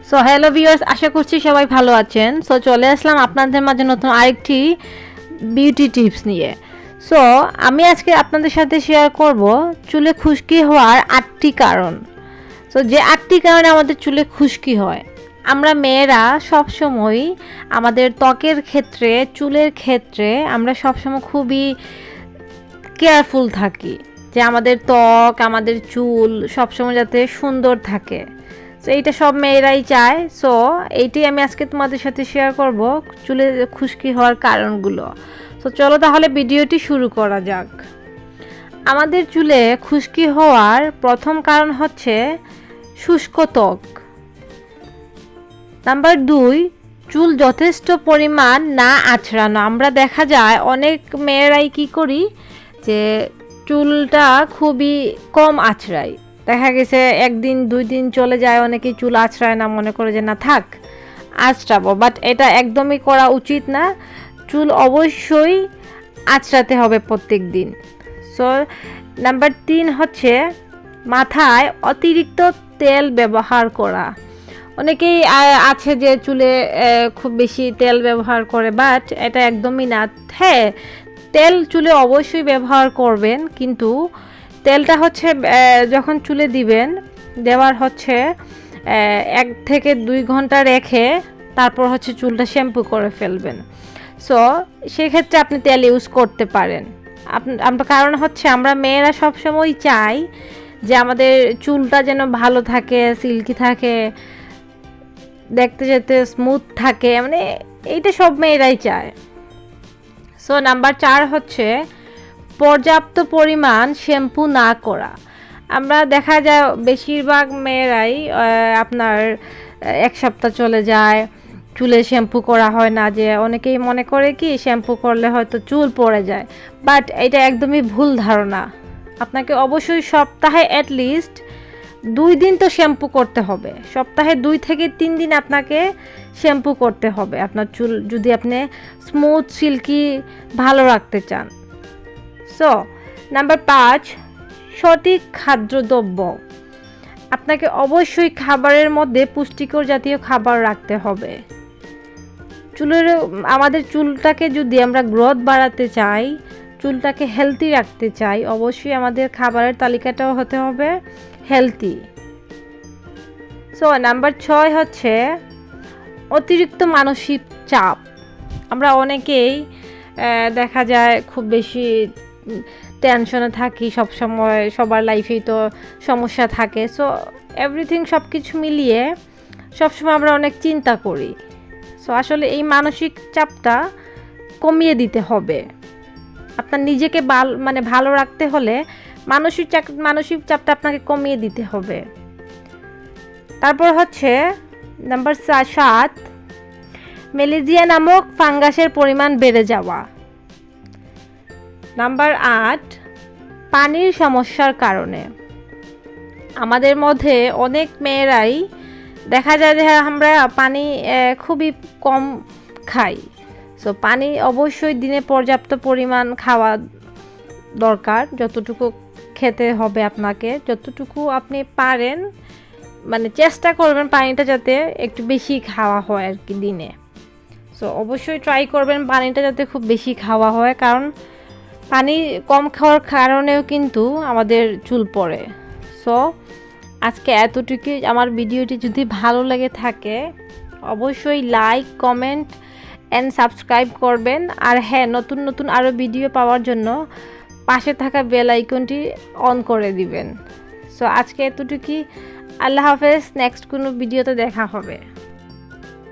So hello viewers, আশা করছি সবাই ভালো আছেন। সো চলে আসলাম আপনাদের মাঝে নতুন আরেকটি বিউটি টিপস নিয়ে। সো আমি আজকে আপনাদের সাথে শেয়ার করব চুলে খুশকি হওয়ার 8টি কারণ। সো যে 8টি কারণে আমাদের চুলে খুশকি হয়, আমরা মেয়েরা সবসময় আমাদের ত্বকের ক্ষেত্রে, চুলের ক্ষেত্রে আমরা সবসময় খুবই কেয়ারফুল থাকি যে আমাদের ত্বক, আমাদের চুল সবসময় যাতে সুন্দর থাকে। সো এইটা সব মেয়েরাই চায়। সো এইটাই আমি আজকে তোমাদের সাথে শেয়ার করব চুলে খুশকি হওয়ার কারণগুলো। সো চলো তাহলে ভিডিওটি শুরু করা যাক। আমাদের চুলে খুশকি হওয়ার প্রথম কারণ হচ্ছে শুষ্ক ত্বক। নাম্বার 2, চুল যথেষ্ট পরিমাণ না আঁচড়ানো। আমরা দেখা যায় অনেক মেয়েরাই কি করি যে চুলটা খুবই কম আঁচড়াই। দেখা গেছে একদিন 2 দিন চলে যায়, অনেকেই চুল আঁচড়ায় না, মনে করে যে না থাক আঁচড়াবো, বাট এটা একদমই করা উচিত না। চুল অবশ্যই আঁচড়াতে হবে প্রত্যেক দিন। সো নাম্বার 3 হচ্ছে মাথায় অতিরিক্ত তেল ব্যবহার করা। অনেকেই আছে যে চুলে খুব বেশি তেল ব্যবহার করে, বাট এটা একদমই না। হ্যাঁ, তেল চুলে অবশ্যই ব্যবহার করবেন, কিন্তু তেলটা হচ্ছে যখন চুলে দিবেন, দেওয়ার হচ্ছে 1 থেকে 2 ঘন্টা রেখে তারপর হচ্ছে চুলটা শ্যাম্পু করে ফেলবেন। সো সেক্ষেত্রে আপনি তেল ইউজ করতে পারেন। আমরা কারণ হচ্ছে আমরা মেয়েরা সবসময় চাই যে আমাদের চুলটা যেন ভালো থাকে, সিল্কি থাকে, দেখতে যেতে স্মুথ থাকে, মানে এইটা সব মেয়েরাই চায়। সো নাম্বার 4 হচ্ছে পর্যাপ্ত পরিমাণ শ্যাম্পু না করা। আমরা দেখা যায় বেশিরভাগ মেয়েরাই আপনার 1 সপ্তাহ চলে যায়, চুলে শ্যাম্পু করা হয় না। যে অনেকেই মনে করে কি শ্যাম্পু করলে হয়তো চুল পড়ে যায়, বাট এটা একদমই ভুল ধারণা। আপনাকে অবশ্যই সপ্তাহে অ্যাটলিস্ট 2 দিন তো শ্যাম্পু করতে হবে। সপ্তাহে 2 থেকে 3 দিন আপনাকে শ্যাম্পু করতে হবে আপনার চুল, যদি আপনি স্মুথ সিল্কি ভালো রাখতে চান। সো নাম্বার 5, সঠিক খাদ্যদ্রব্য। আপনাকে অবশ্যই খাবারের মধ্যে পুষ্টিকর জাতীয় খাবার রাখতে হবে। আমাদের চুলটাকে যদি আমরা গ্রোথ বাড়াতে চাই, চুলটাকে হেলদি রাখতে চাই, অবশ্যই আমাদের খাবারের তালিকাটাও হতে হবে হেলদি। সো নাম্বার 6 হচ্ছে অতিরিক্ত মানসিক চাপ। আমরা অনেকেই দেখা যায় খুব বেশি টেনশনে থাকি সব সময়, সবার লাইফেই তো সমস্যা থাকে। সো এভরিথিং সব কিছু মিলিয়ে সবসময় আমরা অনেক চিন্তা করি। সো আসলে এই মানসিক চাপটা কমিয়ে দিতে হবে। আপনার নিজেকে ভালো রাখতে হলে মানসিক চাপটা আপনাকে কমিয়ে দিতে হবে। তারপর হচ্ছে নাম্বার 7, ম্যালেরিয়া নামক ফাঙ্গাসের পরিমাণ বেড়ে যাওয়া। নাম্বার 8, পানির সমস্যার কারণে। আমাদের মধ্যে অনেক মেয়েরাই দেখা যায় যে আমরা পানি খুবই কম খাই। সো পানি অবশ্যই দিনে পর্যাপ্ত পরিমাণ খাওয়া দরকার। যতটুকু খেতে হবে আপনাকে, যতটুকু আপনি পারেন, মানে চেষ্টা করবেন পানিটা যাতে একটু বেশি খাওয়া হয় আর কি দিনে। সো অবশ্যই ট্রাই করবেন পানিটা যাতে খুব বেশি খাওয়া হয়, কারণ পানি কম খাওয়ার কারণেও কিন্তু আমাদের চুল পড়ে। সো আজকে এতটুকুই। আমার ভিডিওটি যদি ভালো লেগে থাকে অবশ্যই লাইক, কমেন্ট অ্যান্ড সাবস্ক্রাইব করবেন। আর হ্যাঁ, নতুন নতুন আরও ভিডিও পাওয়ার জন্য পাশে থাকা বেল আইকনটি অন করে দিবেন। সো আজকে এতটুকুই। আল্লাহ হাফেজ। নেক্সট কোনো ভিডিওতে দেখা হবে।